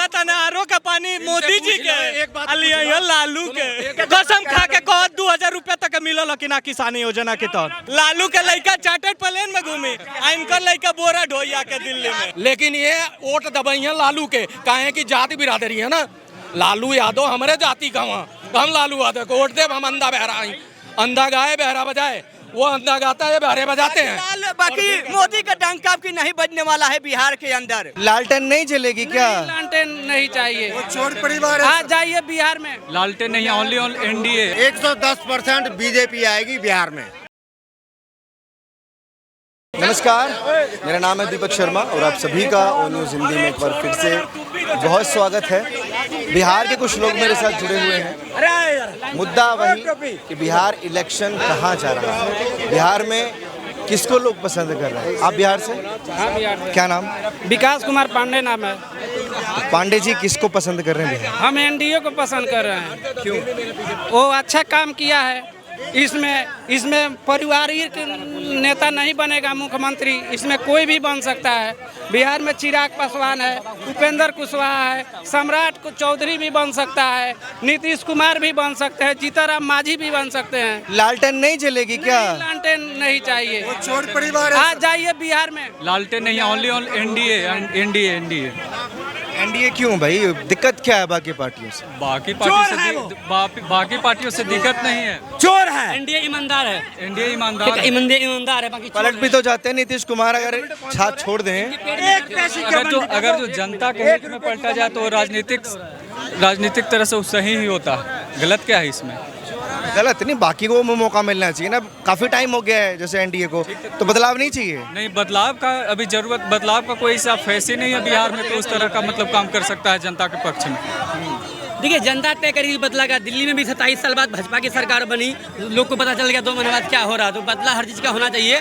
मिला था ना आरो का पानी मोदी जी के लालू के कसम खा के कह 2000 रुपया तक मिलल कि ना किसान योजना के तहत। लालू के लड़का चार्टर्ड प्लेन में घूमी, इनका लड़का बोरा ढोइया के दिल्ली में। लेकिन ये वोट दबाई है लालू के, काहे की जाति बिरादरी है ना। लालू यादव हमारे जाति का, वहाँ हम लालू यादव को वोट दे। हम अंधा बहरा आई, अंधा गाए बहरा बजाए, वो अंधा गाता है बहरे बजाते हैं। बाकी मोदी का डंका की नहीं बजने वाला है बिहार के अंदर। लालटेन नहीं चलेगी क्या? लालटेन नहीं चाहिए, चोर परिवार आ जाइए बिहार में। लालटेन नहीं, ओनली एनडीए। 110% बीजेपी आएगी बिहार में। नमस्कार, मेरा नाम है दीपक शर्मा और आप सभी का ओ न्यूज़ हिंदी में एक बार फिर से बहुत स्वागत है। बिहार के कुछ लोग मेरे साथ जुड़े हुए हैं। मुद्दा वही कि बिहार इलेक्शन कहाँ जा रहा है, बिहार में किसको लोग पसंद कर रहे हैं। आप बिहार से? हाँ, बिहार से। क्या नाम? विकास कुमार पांडे नाम है। पांडे जी किसको पसंद कर रहे हैं बिहार? हम एनडीए को पसंद कर रहे हैं। क्यों? वो अच्छा काम किया है। इसमें पारिवारिक नेता नहीं बनेगा मुख्यमंत्री, इसमें कोई भी बन सकता है। बिहार में चिराग पासवान है, उपेंद्र कुशवाहा है, सम्राट चौधरी भी बन सकता है, नीतीश कुमार भी बन सकते हैं, जीतनराम मांझी भी बन सकते हैं। लालटेन नहीं चलेगी क्या? लालटेन नहीं चाहिए, चोर परिवार आ जाइए बिहार में। लालटेन नहीं, only NDA NDA NDA. NDA क्यों भाई? दिक्कत क्या है बाकी पार्टियों से? बाकी पार्टियों से दिक्कत नहीं है। चोर है, एनडीए ईमानदार है, एनडीए ईमानदार ईमानदार है। बाकी पलट भी तो जाते हैं नीतीश कुमार, अगर साथ छोड़ दें। अगर जो जनता के हित में पलटा जाए तो राजनीतिक तरह से सही ही होता है। गलत क्या है इसमें? गलत नहीं, बाकी को मौका मिलना चाहिए ना। काफी टाइम हो गया है जैसे एनडीए को, तो बदलाव नहीं चाहिए? नहीं, बदलाव का अभी जरूरत, बदलाव का कोई ऐसा फेस ही नहीं है बिहार में तो उस तरह का मतलब काम कर सकता है जनता के पक्ष में। देखिए, जनता तय करेगी बदला का। दिल्ली में भी 27 साल बाद भाजपा की सरकार बनी, लोग को पता चल गया 2 महीने बाद क्या हो रहा, तो बदला हर चीज़ का होना चाहिए।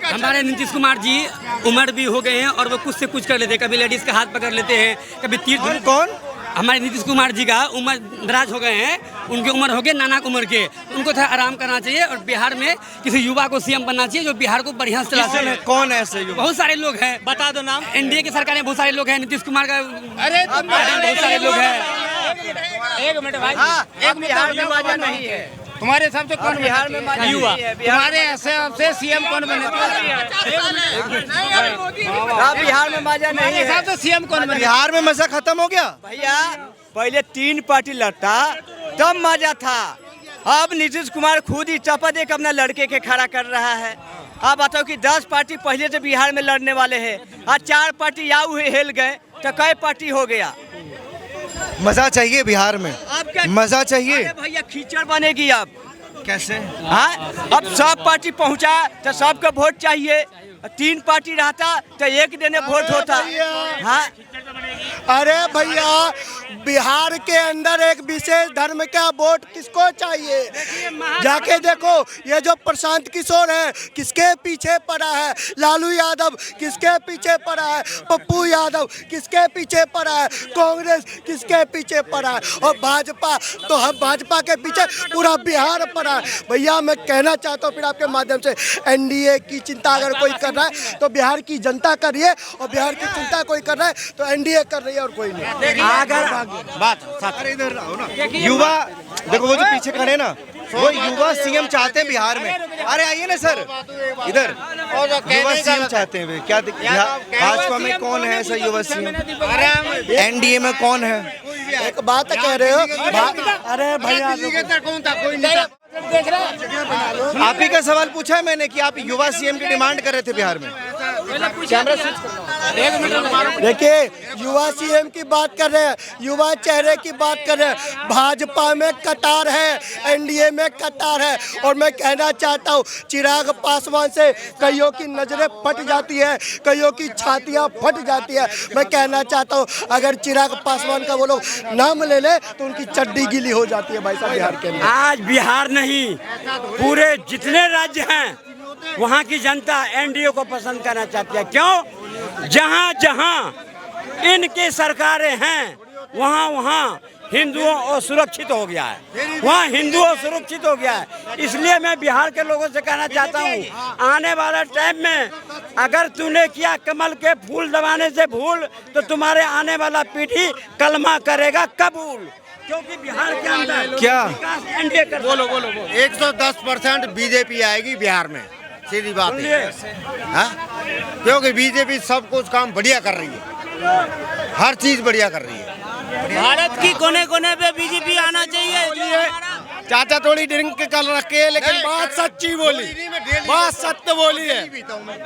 हमारे नीतीश कुमार जी उम्र भी हो गए हैं और वो कुछ से कुछ कर लेते हैं। कभी लेडीज़ का हाथ पकड़ लेते हैं, कभी तीर। कौन? हमारे नीतीश कुमार जी का उम्र दराज हो गए हैं, उनकी उम्र हो गई नाना उम्र के, उनको थोड़ा आराम करना चाहिए। और बिहार में किसी युवा को सीएम बनना चाहिए जो बिहार को बढ़िया से चला सके। कौन है ऐसे? बहुत सारे लोग हैं, बता दो नाम। एनडीए की सरकार में बहुत सारे लोग हैं, नीतीश कुमार का बहुत सारे लोग हैं। एक मिनट भाई, एक बिहार में मजा नहीं है। तुम्हारे हिसाब से कौन बिहार में मजा युवा तुम्हारे हिसाब से सीएम कौन बने? बिहार में मजा नहीं है। हिसाब से सीएम कौन बने? बिहार में मजा खत्म हो गया भैया। पहले 3 पार्टी लड़ता तब मजा था, अब नीतीश कुमार खुद ही चपा दे के अपना लड़के के खड़ा कर रहा है। आप बताओ कि 10 पार्टी पहले से बिहार में लड़ने वाले हैं, आज 4 पार्टी या हिल गए तो कई पार्टी हो गया। मजा चाहिए बिहार में, मजा चाहिए। अरे भैया कीचड़ बनेगी अब। कैसे? हाँ, अब सब पार्टी पहुंचा तो सबको वोट चाहिए। 3 पार्टी रहता तो एक दिन वोट होता। हाँ, अरे भैया, बिहार के अंदर एक विशेष धर्म का वोट किसको चाहिए? जाके देखो, ये जो प्रशांत किशोर है किसके पीछे पड़ा है, लालू यादव किसके पीछे पड़ा है, पप्पू यादव किसके पीछे पड़ा है, कांग्रेस किसके पीछे पड़ा है, और भाजपा तो हम भाजपा के पीछे पूरा बिहार पड़ा है। भैया मैं कहना चाहता हूँ फिर आपके माध्यम से, एनडीए की चिंता अगर कोई कर रहा है तो बिहार की जनता कर रही है, और बिहार की चिंता कोई कर रहा है तो एनडीए कर रही है और कोई नहीं। अगर बात इधर रहो ना, युवा देखो वो जो पीछे खड़े ना, वो युवा सीएम चाहते हैं बिहार में। अरे आइए ना सर इधर, युवा सीएम चाहते हैं। क्या भाजपा में कौन है ऐसा युवा सीएम? एनडीए में कौन है? एक बात कह रहे हो? अरे भैया आप ही का सवाल पूछा है मैंने कि आप युवा सीएम की डिमांड कर रहे थे बिहार में। कैमरा देखिए, युवा सीएम की बात कर रहे हैं, युवा चेहरे की बात कर रहे हैं। भाजपा में कतार है, एनडीए में कतार है, और मैं कहना चाहता हूँ चिराग पासवान से कईयों की नजरें फट जाती है, कईयों की छातियाँ फट जाती है। मैं कहना चाहता हूँ अगर चिराग पासवान का वो लोग नाम ले ले तो उनकी चड्डी गीली हो जाती है भाई साहब बिहार के अंदर। आज बिहार नहीं, पूरे जितने राज्य हैं वहाँ की जनता एनडीए को पसंद करना चाहती है। क्यों? जहाँ जहाँ इनकी सरकारें हैं वहाँ वहाँ हिंदुओं और सुरक्षित हो गया है, वहाँ हिंदुओं सुरक्षित हो गया है। इसलिए मैं बिहार के लोगों से कहना चाहता हूँ आने वाला टाइम में अगर तूने किया कमल के फूल दबाने से भूल, तो तुम्हारे आने वाला पीढ़ी कलमा करेगा कबूल, क्योंकि बिहार के अंदर क्या? एनडीए कर बोलो 110% बीजेपी आएगी बिहार में, सीधी बात है। हाँ? क्योंकि बीजेपी सब कुछ काम बढ़िया कर रही है, हर चीज बढ़िया कर रही है। भारत की कोने कोने पे बीजेपी आना चाहिए। चाचा थोड़ी ड्रिंक कर रखे, लेकिन बात सच्ची बोली, बात सत्य बोली है।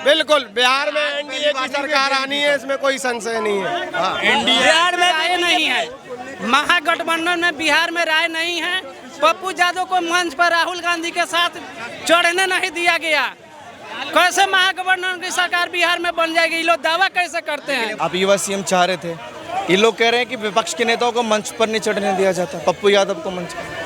बिल्कुल बिहार में एनडीए की सरकार आनी है, इसमें कोई संशय नहीं है। बिहार में राय नहीं है, महागठबंधन में बिहार में राय नहीं है। पप्पू यादव को मंच पर राहुल गांधी के साथ चढ़ने नहीं दिया गया। कैसे महागठबंधन की सरकार बिहार में बन जाएगी, ये लोग दावा कैसे करते हैं? आप युवा सीएम चाह रहे थे, ये लोग कह रहे हैं कि विपक्ष के नेताओं को मंच पर नहीं चढ़ने दिया जाता, पप्पू यादव को मंच पर।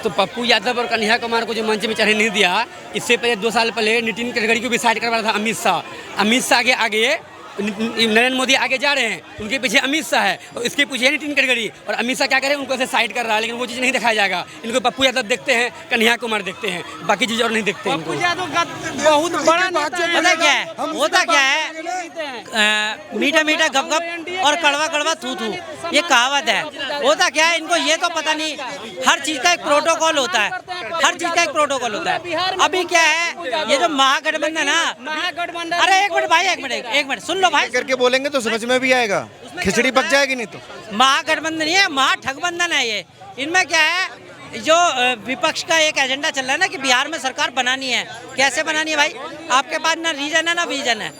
तो पप्पू यादव और कन्हैया कुमार को जो मंच में चढ़ने नहीं दिया, इससे पहले 2 साल पहले नितिन गडकरी को भी साइड करवा रहा था अमित शाह। अमित शाह के आगे नरेंद्र मोदी आगे जा रहे हैं, उनके पीछे अमित शाह है और इसके पीछे नितिन गडकरी, और अमित शाह क्या करे, उनको ऐसे साइड कर रहा है। लेकिन वो चीज़ नहीं दिखाया जाएगा। इनको पप्पू यादव देखते हैं, कन्हैया कुमार देखते हैं, बाकी चीज़ और नहीं देखते हैं। पप्पू यादव का बहुत बड़ा नेता है। पता क्या है, होता क्या है, मीठा मीठा गप गप और कड़वा कड़वा थू थू, ये कहावत है। होता क्या है, इनको ये तो पता नहीं, हर चीज का एक प्रोटोकॉल होता है, हर चीज का एक प्रोटोकॉल होता है। अभी क्या है, ये जो महागठबंधन है, महागठबंधन, अरे एक मिनट भाई, एक मिनट सुन लो भाई, करके बोलेंगे तो समझ में भी आएगा, खिचड़ी पक जाएगी नहीं तो। महागठबंधन ये महाठगबंधन है। ये इनमें क्या है, जो विपक्ष का एक एजेंडा चल रहा है ना कि बिहार में सरकार बनानी है। कैसे बनानी है भाई, आपके पास ना रीजन है ना विजन है,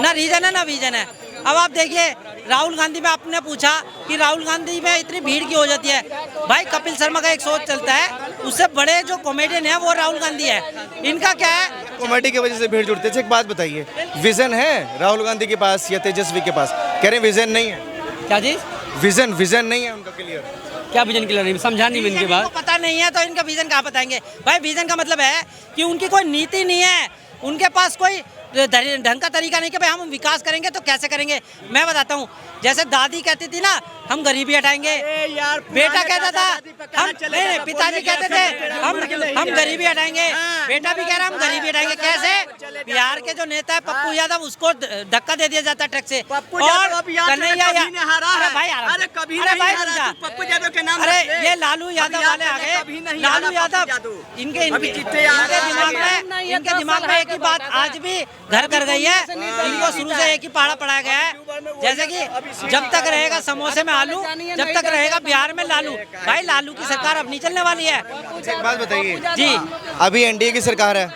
ना रीजन है ना विजन है। अब आप देखिए, राहुल गांधी में आपने पूछा कि राहुल गांधी में इतनी भीड़ क्यों हो जाती है। भाई कपिल शर्मा का एक शो चलता है, उससे बड़े जो कॉमेडियन है वो राहुल गांधी है। इनका क्या है, कॉमेडी की वजह से भीड़ जुड़ती है। एक बात बताइए, विजन है राहुल गांधी के पास या तेजस्वी के पास? कह रहे हैं विजन नहीं है। क्या चीज़? विजन नहीं है उनका क्लियर। क्या विजन क्लियर नहीं, समझा नहीं इनके बात। पता नहीं है तो इनका विजन कहाँ बताएंगे भाई। विजन का मतलब है कि उनकी कोई नीति नहीं है, उनके पास कोई ढंग का तरीका नहीं कि भाई हम विकास करेंगे तो कैसे करेंगे। मैं बताता हूँ, जैसे दादी कहती थी ना हम गरीबी हटाएंगे, बेटा कहता था हम नहीं, पिताजी कहते थे हम गरीबी हटाएंगे, बेटा भी कह रहा हम गरीबी हटाएंगे। कैसे? बिहार के जो नेता है पप्पू यादव, उसको धक्का दे दिया जाता है ट्रक से। और कन्हैया, अरे भाई अरे ये लालू यादव वाले आ गए, लालू यादव, इनके दिमाग में एक ही बात आज भी घर कर गई है। इनको शुरू से एक ही पहाड़ा पढ़ाया गया है, जैसे कि जब तक रहेगा समोसे में आलू, जब तक रहेगा बिहार में लालू। भाई लालू की सरकार अब नहीं चलने वाली है। एक बात बताइए जी, अभी एनडीए की सरकार है,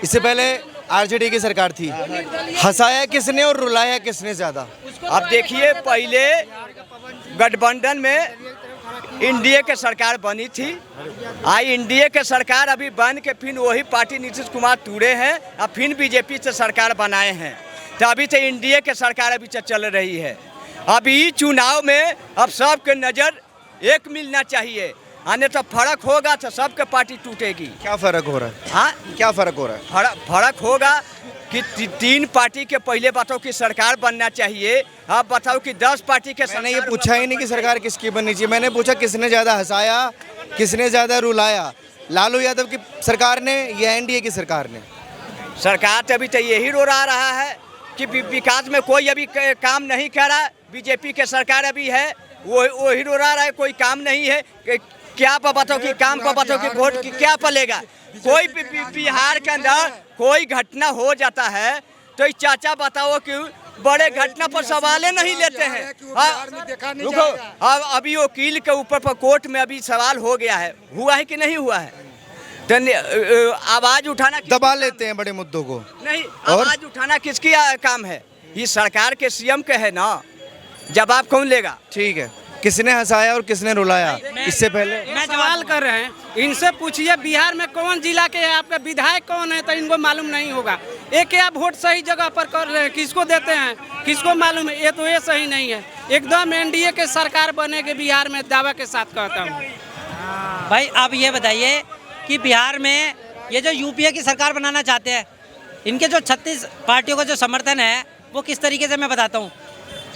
इससे पहले आरजेडी की सरकार थी, हंसाया किसने और रुलाया किसने ज्यादा? अब देखिए, पहले गठबंधन में एनडीए के सरकार बनी थी, आई एनडीए के सरकार अभी बन के फिर वही पार्टी नीतीश कुमार टूटे हैं, अब फिर बीजेपी से सरकार बनाए हैं, तो अभी तो एनडीए के सरकार अभी चल रही है। अभी चुनाव में अब सबके नज़र एक मिलना चाहिए, आने तो फर्क होगा तो सबके पार्टी टूटेगी। क्या फर्क हो रहा है? हाँ, क्या फर्क हो रहा है? फर्क होगा कि 3 पार्टी के पहले बताओ कि सरकार बनना चाहिए, अब बताओ कि 10 पार्टी के। मैंने ये पूछा ही नहीं कि सरकार किसकी बननी चाहिए, मैंने पूछा किसने ज़्यादा हंसाया, किसने ज़्यादा रुलाया, लालू यादव की सरकार ने या एनडीए की सरकार ने? सरकार तो अभी तो यही रोला रहा है कि विकास में कोई अभी काम नहीं कर रहा। बीजेपी के सरकार अभी है, वो ही रोला रहा है, कोई काम नहीं है। क्या बताओ कि काम पर बताओ कि वोट की क्या पलेगा। कोई बिहार के अंदर कोई घटना हो जाता है तो चाचा बताओ कि बड़े घटना पर सवाल नहीं लेते हैं। रुको, अब अभी वकील के ऊपर पर कोर्ट में अभी सवाल हो गया है, हुआ है कि नहीं हुआ है, तो आवाज उठाना दबा लेते हैं बड़े मुद्दों को। नहीं, आवाज उठाना किसकी काम है? ये सरकार के सीएम के है ना, जवाब कौन लेगा? ठीक है, किसने हंसाया और किसने रुलाया? इससे पहले मैं सवाल कर रहे हैं, इनसे पूछिए बिहार में कौन जिला के है, आपका विधायक कौन है, तो इनको मालूम नहीं होगा। एक आप वोट सही जगह पर कर रहे हैं, किसको देते हैं किसको मालूम है, ये तो ये सही नहीं है। एकदम एनडीए के सरकार बनेगी बिहार में, दावा के साथ कहता हूँ। भाई आप ये बताइए कि बिहार में ये जो यूपीए की सरकार बनाना चाहते हैं, इनके जो 36 पार्टियों का जो समर्थन है वो किस तरीके से मैं बताता हूँ।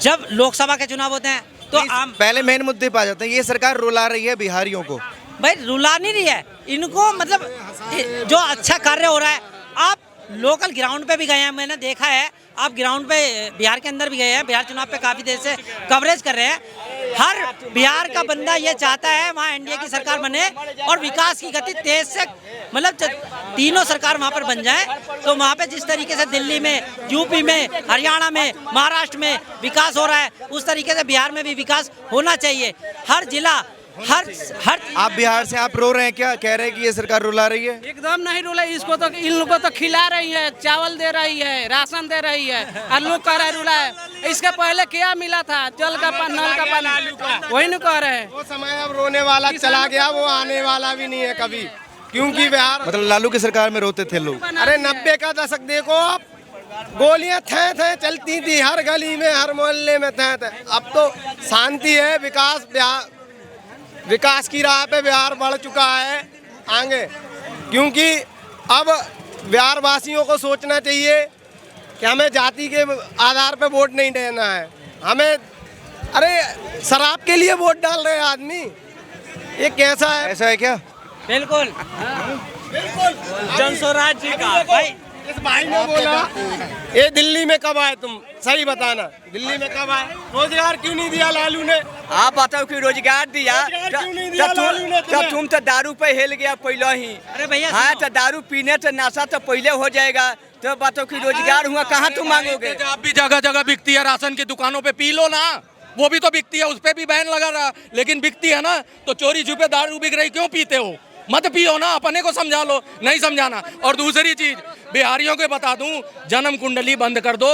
जब लोकसभा के चुनाव होते हैं तो आम पहले मेन मुद्दे पे आ जाते हैं। ये सरकार रुला रही है बिहारियों को। भाई रुला नहीं रही है इनको, मतलब जो अच्छा कार्य हो रहा है, आप लोकल ग्राउंड पे भी गए हैं, मैंने देखा है। आप ग्राउंड पे बिहार के अंदर भी गए हैं, बिहार चुनाव पे काफ़ी देर से कवरेज कर रहे हैं। हर बिहार का बंदा ये चाहता है वहाँ एनडीए की सरकार बने और विकास की गति तेज से, मतलब तीनों सरकार वहाँ पर बन जाए। तो वहाँ पे जिस तरीके से दिल्ली में, यूपी में, हरियाणा में, महाराष्ट्र में विकास हो रहा है, उस तरीके से बिहार में भी विकास होना चाहिए। हर जिला, हर आप बिहार से आप रो रहे हैं क्या? कह रहे हैं कि ये सरकार रुला रही है? एकदम नहीं रुला, इसको तो इन लोगों को तो खिला रही है, चावल दे रही है, राशन दे रही है, और लोग कह रहे रुला है। इसके पहले क्या मिला था? जल का पानी, नल का पानी, वही नहीं कह रहे हैं। वो समय अब रोने वाला चला गया, वो आने वाला भी नहीं है कभी, क्योंकि बिहार मतलब लालू की सरकार में रोते थे लोग। अरे 90 का दशक देखो आप, गोलियां थे चलती थी हर गली में, हर मोहल्ले में थे। अब तो शांति है, विकास की राह पे बिहार बढ़ चुका है आगे। क्योंकि अब बिहार वासियों को सोचना चाहिए कि हमें जाति के आधार पे वोट नहीं देना है। हमें, अरे शराब के लिए वोट डाल रहे हैं आदमी, ये कैसा है? ऐसा है क्या? बिल्कुल जन स्वराज जी का भाई, इस भाई ने बोला ये दिल्ली में कब आए तुम? सही बताना, दिल्ली में कब आए? रोजगार क्यों नहीं दिया लालू ने? आप बताओ कि रोजगार दिया क्यों नहीं दिया लालू ने तुम्हें? तुम तो दारू पे हेल गया पहले ही। अरे भैया हाँ, तो दारू पीने तो नशा तो पहले हो जाएगा, तो बताओ कि रोजगार हुआ, कहाँ तुम मांगोगे? आप भी जगह जगह बिकती है, राशन की दुकानों पे पी लो ना, वो भी तो बिकती है, उस पे भी बैन लगा रहा, लेकिन बिकती है ना। तो चोरी छुपे दारू बिक रही, क्यों पीते हो? मत पियो ना, अपने को समझा लो, नहीं समझाना। और दूसरी चीज बिहारियों को बता दूं, जन्म कुंडली बंद कर दो।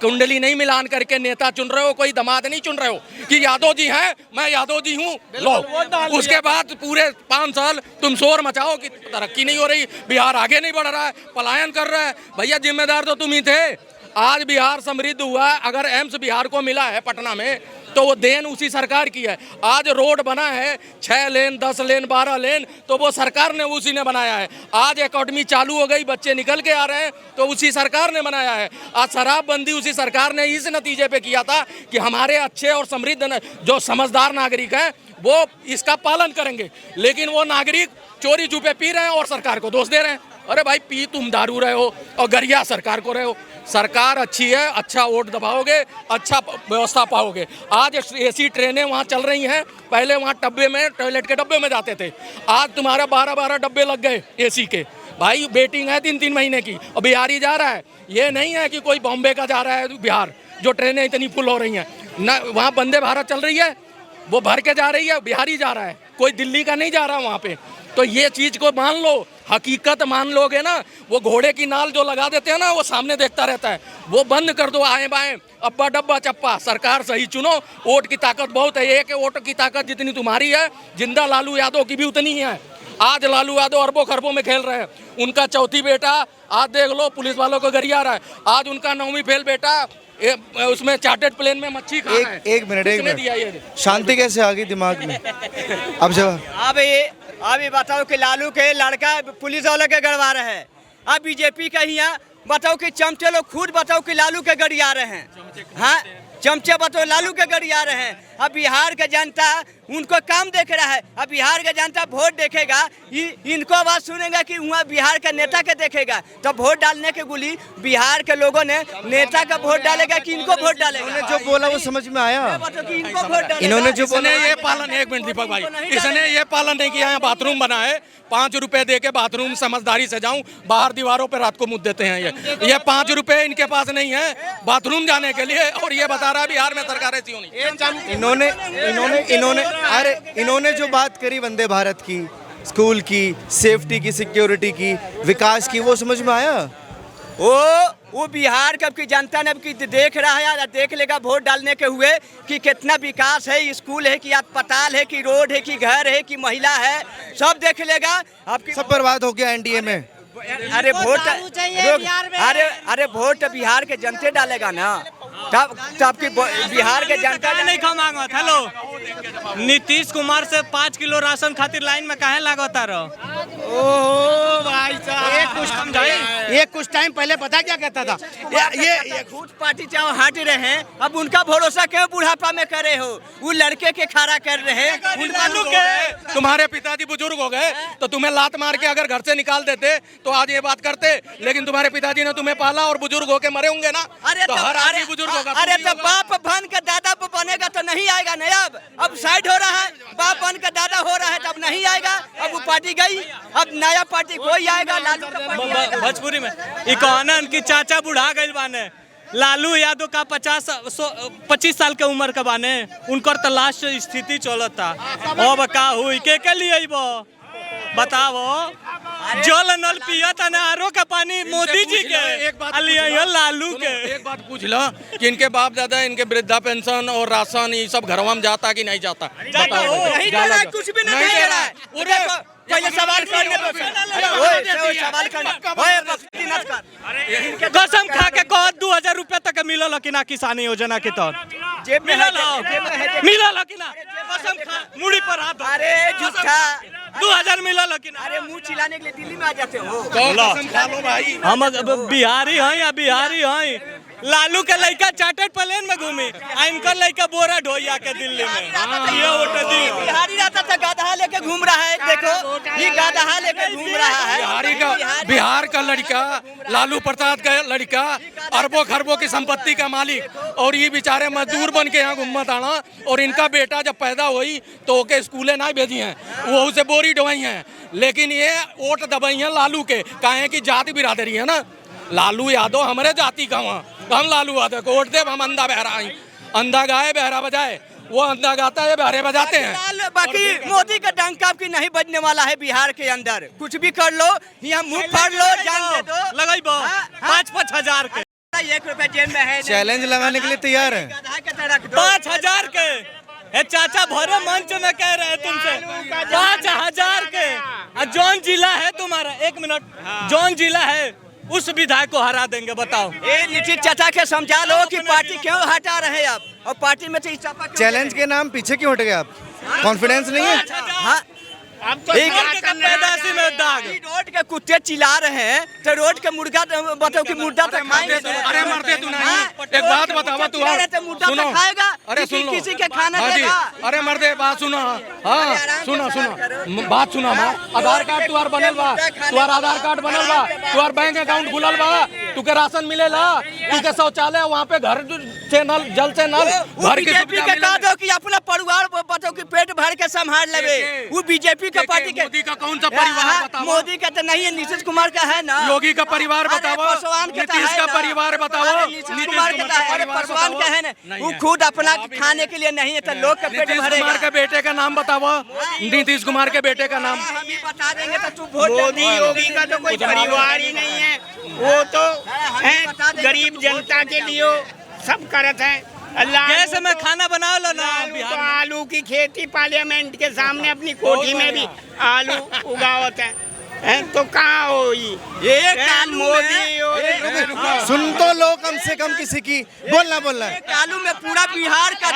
कुंडली नहीं मिलान करके नेता चुन रहे हो, कोई दामाद नहीं चुन रहे हो कि यादव जी हैं, मैं यादव जी हूँ, लो। उसके बाद पूरे 5 साल तुम शोर मचाओ कि तरक्की नहीं हो रही, बिहार आगे नहीं बढ़ रहा है, पलायन कर रहा है। भैया जिम्मेदार तो तुम ही थे। आज बिहार समृद्ध हुआ, अगर एम्स बिहार को मिला है पटना में, तो वो देन उसी सरकार की है। आज रोड बना है 6 लेन, 10 लेन, 12 लेन, तो वो सरकार ने, उसी ने बनाया है। आज एकेडमी चालू हो गई, बच्चे निकल के आ रहे हैं, तो उसी सरकार ने बनाया है। आज शराबबंदी उसी सरकार ने इस नतीजे पे किया था कि हमारे अच्छे और समृद्ध जो समझदार नागरिक हैं वो इसका पालन करेंगे, लेकिन वो नागरिक चोरी छुपे पी रहे हैं और सरकार को दोष दे रहे हैं। अरे भाई, पी तुम दारू रहे हो और गरिया सरकार को रहे हो। सरकार अच्छी है, अच्छा वोट दबाओगे, अच्छा व्यवस्था पाओगे। आज एसी ट्रेनें वहाँ चल रही हैं, पहले वहाँ डब्बे में, टॉयलेट के डब्बे में जाते थे, आज तुम्हारा 12-12 डब्बे लग गए एसी के। भाई वेटिंग है 3-3 महीने की, और बिहारी जा रहा है। ये नहीं है कि कोई बॉम्बे का जा रहा है बिहार, जो ट्रेनें इतनी फुल हो रही हैं न। वहाँ वंदे भारत चल रही है, वो भर के जा रही है, बिहारी जा रहा है, कोई दिल्ली का नहीं जा रहा वहाँ पे। तो ये चीज़ को मान लो, हकीकत मान लोगे ना। वो घोड़े की नाल जो लगा देते हैं ना, वो सामने देखता रहता है, वो बंद कर दो। आए बाएं अब्बा डब्बा चप्पा, सरकार सही चुनो। वोट की ताकत बहुत है, एक वोट की ताकत जितनी तुम्हारी है, जिंदा लालू यादव की भी उतनी ही है। आज लालू यादव अरबों खरबों में खेल रहे हैं। उनका चौथी बेटा आज देख लो पुलिस वालों को गरिया रहा है। आज उनका 9वीं फेल बेटा उसमें चार्टर्ड प्लेन में मच्छी खा रहा है। एक मिनट, शांति कैसे आ गई दिमाग में? अब जब अभी बताओ कि लालू के लड़का पुलिस वालों के गड़वा रहे हैं। अब बीजेपी का ही यहाँ बताओ कि चमचे लोग खुद बताओ कि लालू के गड़िया रहे हैं। हाँ, चमचे बताओ लालू के गड़िया रहे हैं। अब बिहार का जनता उनको काम देख रहा है। अब बिहार का जनता वोट देखेगा, इनको बात सुनेगा कि वहाँ बिहार का नेता के देखेगा। तो वोट डालने के गुली बिहार के लोगों ने नेता का वोट डालेगा कि इनको वोट डालेगा? इन्होंने जो बोला वो समझ में आया। इनको वोट डालेगा। इन्होंने जो बोला ये पालन, एक मिनट दीपक भाई, इसने ये पालन नहीं किया है। बाथरूम बना है, 5 रुपए दे के बाथरूम समझदारी से जाऊं, बाहर दीवारों पे रात को मुद्दे देते हैं। ये 5 रुपए इनके पास नहीं है बाथरूम जाने के लिए, और ये बता रहा है बिहार में सरकार ऐसी होनी। इन्होंने जो बात करी वंदे भारत की, स्कूल की, सेफ्टी की, सिक्योरिटी की, विकास की, वो समझ में आया? वो बिहार का की जनता ने अब की देख रहा है या देख लेगा वोट डालने के हुए कि कितना विकास है, स्कूल है कि अस्पताल है कि रोड है कि घर है कि महिला है, सब देख लेगा। आपकी सब बर्बाद हो गया एनडीए में। अरे वोट, अरे वोट बिहार के जनते डालेगा ना। तब आपकी बिहार के जनता नहीं खा मांगत। हेलो, नीतीश कुमार से 5 किलो राशन खातिर लाइन में काहे लागता रहो? ओ भाई साहब, ये कुछ टाइम पहले पता क्या कहता था, ये खुद पार्टी चाहे हट रहे हैं, अब उनका भरोसा क्यों बुढ़ापा में करे हो? वो लड़के के खड़ा कर रहे हैं। तुम्हारे पिताजी बुजुर्ग हो गए तो तुम्हें लात मार के अगर घर से निकाल देते तो आज ये बात करते, लेकिन तुम्हारे पिताजी ने तुम्हें पाला और बुजुर्ग होके मरे होंगे ना। तो हर आदमी बुजुर्ग होगा। अरे तो बाप बन के दादा बनेगा तो नहीं आएगा ना। अब साइड हो रहा है, बाप बन के दादा हो रहा है तब नहीं आएगा। अब वो पार्टी गई, अब नया पार्टी कोई आएगा। लालू का पार्टी आएगा। भोजपुरी में इकोनन की चाचा बुढ़ा गइल बाने, लालू यादव का 25 साल के उम्र के बाने, उनकर तो लास्ट स्थिति चलता। अब का हुई के लिए बताओ? जल नल पिया था ना, आरो का पानी मोदी जी के, लालू के। एक बात पूछ लो कि इनके बाप दादा इनके वृद्धा पेंशन और राशन ये सब घरवा में जाता कि नहीं जाता? बताओ। कुछ भी नहीं दे रहा है। सवाल कसम खा के कह 2000 रुपया तक मिलल कि ना किसान योजना के तहत? मिलल कि ना? कसम खा, मुड़ी पर हाथ। अरे झूठा, 2000 मिलल कि ना? अरे मुंह चिल्लाने के लिए दिल्ली में आ जाते हो। कसम खा लो भाई। हम बिहारी हैं या बिहारी हैं? लालू के लड़का चार्टर्ड प्लेन में घूमी, इनकर लड़का बोरा ढोइया के दिल्ली में। ये वोट दी। बिहारी रहता था, गधा लेके घूम रहा है। देखो ये गधा लेके घूम रहा है। बिहार का लड़का, लालू प्रसाद का लड़का, अरबों खरबों की संपत्ति का मालिक, और ये बेचारे मजदूर बन के यहाँ घूमत आना। और इनका बेटा जब पैदा हुई तो ओके स्कूले ना भेजी हैं, वो उसे बोरी ढोई हैं। लेकिन ये वोट दबाई हैं लालू के, काहे की जाति बिरादरी है ना। लालू यादव हमारे जाति का, वहाँ हम लालू यादव को वोट दे। हम अंधा बहरा आई, अंधा गाए बहरा बजाए, वो अंधा गाता है बहरे बजाते हैं। बाकी मोदी का डंका आपकी नहीं बजने वाला है बिहार के अंदर। कुछ भी कर लो, यहाँ मुंह फाड़ लो, जान दे दो, लगाई 5-5 हजार के। 1 रुपया जेब में है। चैलेंज लगाने के लिए तैयार है। 5,000 के। ए चाचा भरे मंच में कह रहे हैं तुमसे 5,000 के। जौन जिला है तुम्हारा, 1 मिनट, जौन जिला है उस विधायक को हरा देंगे। बताओ। नीतीश चाचा के समझा लो कि पार्टी क्यों हटा रहे हैं आप, और पार्टी में से चैलेंज के नाम पीछे क्यों हट गए आप? कॉन्फिडेंस नहीं है? हाँ, पैदाशी में दाग। रोड के कुत्ते चिल्ला रहे हैं तो रोड के मुर्गा बताओ कि मुर्दा तो खाएंगे। अरे मरते तू नहीं। एक बात बतावा तू, मुर्दा तो खाएगा। अरे सुन लो, किसी के खाना देगा। अरे मर्दे बात सुनो। हाँ सुनो बात सुनो। आधार कार्ड तुहार बनल बा, तुहार आधार कार्ड बनल बा, तुहार बैंक अकाउंट खुलल बा, तुके राशन मिलेला, तुके शौचालय वहाँ पे घर से नल, जल से नल, घर की सुविधा कह दो कि अपना परिवार बताओ कि पेट भर के संभाल लेवे। वो बीजेपी का पार्टी के, मोदी का कौन सा परिवार बताओ? मोदी का तो नहीं है, नीतीश कुमार का है ना। योगी का परिवार बताओ, नीतीश का परिवार बताओ, नीतीश कुमार का है, पासवान का है ना। वो खुद अपना खाने के लिए नहीं है तो लोग का पेट भरेगा। नीतीश कुमार के बेटे का नाम बताओ, नीतीश कुमार के बेटे का नाम। हम ही बता देंगे तो तू वोट। मोदी योगी का तो कोई परिवार ही नहीं है, वो तो गरीब जनता के लिए सब करत है। गैस में खाना बना लो ना। तो आलू की खेती पार्लियामेंट के सामने अपनी कोठी में भी आलू उगावत है तो कहाँ हो ये मोदी? सुन तो लो कम से कम किसी की। बोलना आलू में पूरा बिहार का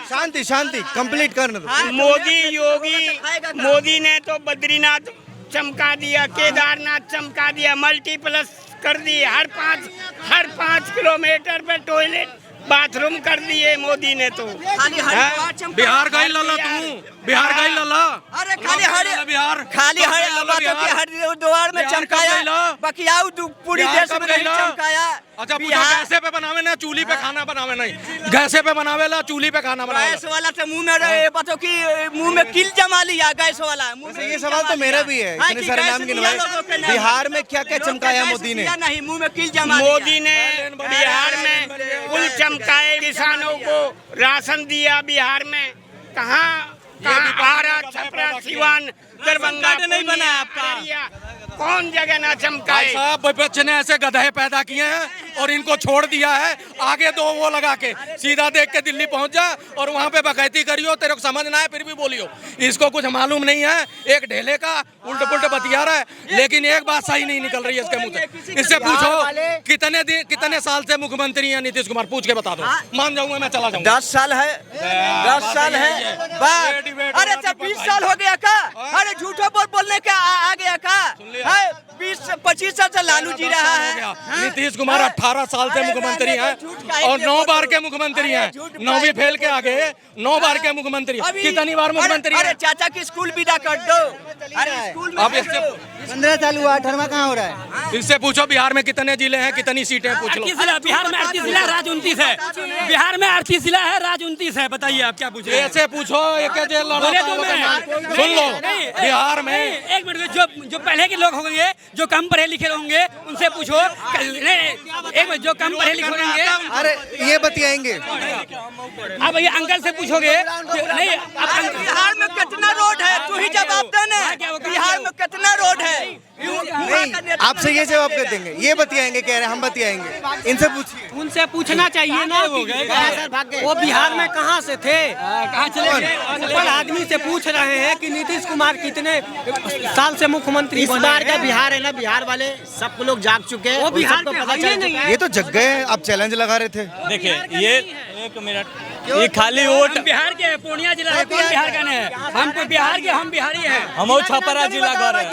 शांति शांति कंप्लीट करने दो। मोदी योगी, मोदी ने तो बद्रीनाथ चमका दिया, केदारनाथ चमका दिया, मल्टीप्लस कर दिए। हर 5 किलोमीटर पे टॉयलेट बाथरूम कर दिए मोदी ने। तो बिहार गई लला, तू बिहार गई लला। अरे खाली हरिद्वार में चमकाया, बाकी पूरी देश में नहीं चमकाया। अच्छा गैसे पे बनावे ना, चूल्ही पे खाना बनावे नहीं, गैसे पे बनावे ला, चूल्ही पे खाना बनावे। गैस वाला तो मुंह में बताओ कि मुंह में किल जमा लिया गैस वाला। ये सवाल तो मेरा भी है, इतने सारे नाम गिनवाए। बिहार में क्या क्या चमकाया मोदी ने? नहीं, मुंह में किल जमा। मोदी ने बिहार में पुल चमकाए, किसानों को राशन दिया बिहार में। कहाँ आरा, छपरा, सिवान, दरभंगा नहीं बना आपका। कौन जगह ना भाई चमकाए। साहब विपक्ष ने ऐसे गधे पैदा किए हैं और इनको छोड़ दिया है, आगे दो वो लगा के सीधा देख के दिल्ली पहुंच जा और वहां पे बकैती करियो, तेरे को समझ ना है फिर भी बोलियो। इसको कुछ मालूम नहीं है, एक ढेले का उल्टे पुल्टे बतिया रहा है, लेकिन एक बात सही नहीं निकल रही है इसके मुंह से। इससे पूछो कितने साल से मुख्यमंत्री है नीतीश कुमार, पूछ के बता दो, मान जाऊंगा मैं, चला जाऊंगा। 10 साल है, 10 साल है बस। अरे 20 साल हो गया का? अरे झूठो बोलने का आ गया का? 20-25 साल से लालू जी रहा है। नीतीश कुमार 18 साल से मुख्यमंत्री हैं और 9 बार के मुख्यमंत्री हैं, 9वीं फेल के आगे 9 बार के मुख्यमंत्री। कितनी बार मुख्यमंत्री? अरे चाचा की स्कूल विदा कर दो। अरे स्कूल में 15 साल हुआ, 18वां कहाँ हो रहा है? इससे पूछो बिहार में कितने जिले हैं, कितनी सीटें, पूछ लो। बिहार में 38 जिला, राज्य 29 है। बिहार में 38 जिला है, राज्य 29 है। बताइए आप क्या पूछ रहे हैं? ऐसे पूछो, एक सुन लो, बिहार में एक मिनट, जो पहले के लोग होंगे, जो कम पढ़े लिखे होंगे, उनसे पूछो। एक मिनट, जो कम पढ़े लिखे होंगे, अरे ये बतियाएंगे। अब ये अंकल से पूछोगे नहीं। बिहार में कितना रोड है, तू ही जवाब देना। बिहार में कितना रोड है? आपसे ये जवाब कर देंगे, ये बतियाएंगे, कह रहे हैं हम बतियाएंगे। इनसे पूछिए, उनसे पूछना चाहिए ना। वो बिहार में कहाँ से थे, कहाँ चले गए? अनपढ़ आदमी से पूछ रहे हैं कि नीतीश कुमार कितने साल से मुख्यमंत्री। इस बार का बिहार है ना, बिहार वाले सब लोग जाग चुके हैं। वो बिहार पे पता चल चुका है। ये तो जग गए हैं, आप चैलेंज लगा रहे थे। देखिए ये एक मिनट, ये खाली वोट बिहार के पूर्णिया जिला है, कौन बिहार का है? हम तो बिहार के, हम बिहारी हैं। हम छपरा जिला का रहे,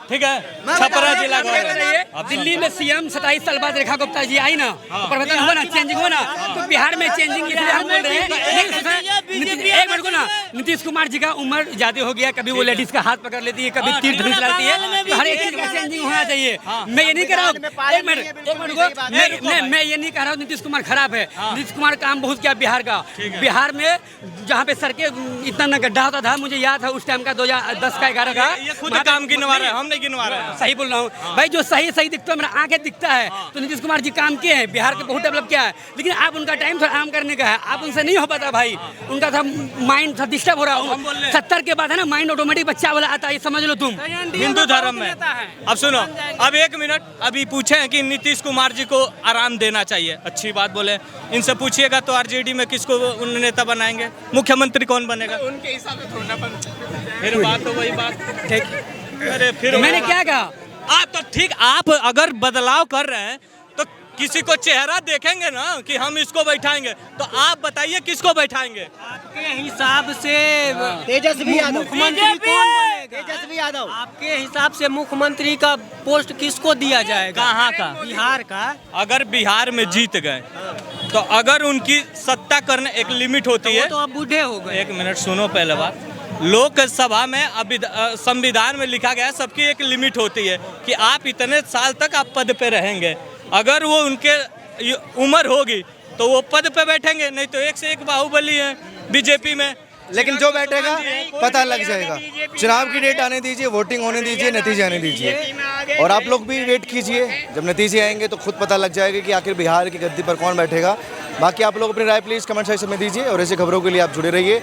ठीक है, छपरा जिला का रहे। अब दिल्ली में सीएम 27 साल बाद रेखा गुप्ता जी आई ना, परिवर्तन हुआ ना, चेंजिंग हुआ ना, तो बिहार में चेंजिंग इसलिए हम बोल रहे हैं। एक मिनट को ना, नीतीश कुमार जी का उम्र ज्यादा हो गया, कभी वो लेडीज का हाथ पकड़ लेती है, कभी तीर धनुष चलाती है, तो हर एक चीज में चेंजिंग होना चाहिए। मैं ये नहीं कह रहा हूँ, एक मिनट को, मैं ये नहीं कह रहा हूँ नीतीश कुमार खराब है। नीतीश कुमार काम बहुत किया बिहार का। बिहार में जहाँ पे सड़कें इतना न गड्ढा होता था, मुझे याद है उस टाइम का 2010 का 11 का, ये खुद काम गिनवा रहे हैं, हम नहीं गिनवा रहे हैं। सही बोल रहा हूँ भाई, जो सही दिखता है, मेरा आंखें दिखता है, तो नीतीश कुमार जी काम किए हैं, बिहार को बहुत डेवलप किया है। लेकिन आप उनका टाइम थोड़ा आराम करने का है, आप उनसे नहीं हो पाता भाई, उनका था माइंड था डिस्टर्ब हो रहा हूँ। 70 के बाद है ना, माइंड ऑटोमेटिक बच्चा वाला आता है, ये समझ लो तुम हिंदू धर्म में। अब सुनो, अब एक मिनट, अभी पूछे हैं कि नीतीश कुमार जी को आराम देना चाहिए, अच्छी बात बोले। इनसे पूछिएगा तो आरजेडी में किसको उन नेता बनाएंगे, मुख्यमंत्री कौन बनेगा? उनके हिसाब से थोड़ा ना, फिर बात तो वही बात। अरे फिर मैंने क्या कहा? आप तो ठीक, आप अगर बदलाव कर रहे हैं तो किसी को चेहरा देखेंगे ना कि हम इसको बैठाएंगे, तो आप बताइए किसको बैठाएंगे? आपके हिसाब से तेजस्वी यादव मुख्यमंत्री कौन बनेगा? तेजस्वी यादव। आपके हिसाब से मुख्यमंत्री का पोस्ट किसको दिया जाएगा? कहाँ का? बिहार का। अगर बिहार में जीत गए तो अगर उनकी सत्ता करने एक लिमिट होती है, तो अब बूढ़े हो गए। एक मिनट सुनो, पहले बात, लोकसभा में अभी संविधान में लिखा गया है सबकी एक लिमिट होती है कि आप इतने साल तक आप पद पे रहेंगे। अगर वो उनके उम्र होगी तो वो पद पे बैठेंगे, नहीं तो एक से एक बाहुबली है बीजेपी में। लेकिन जो बैठेगा पता लग जाएगा। चुनाव की डेट आने दीजिए, वोटिंग होने दीजिए, नतीजे आने दीजिए, और आप लोग भी वेट कीजिए। जब नतीजे आएंगे तो खुद पता लग जाएगा कि आखिर बिहार की गद्दी पर कौन बैठेगा। बाकी आप लोग अपनी राय प्लीज़ कमेंट सेक्शन में दीजिए, और ऐसी खबरों के लिए आप जुड़े रहिए।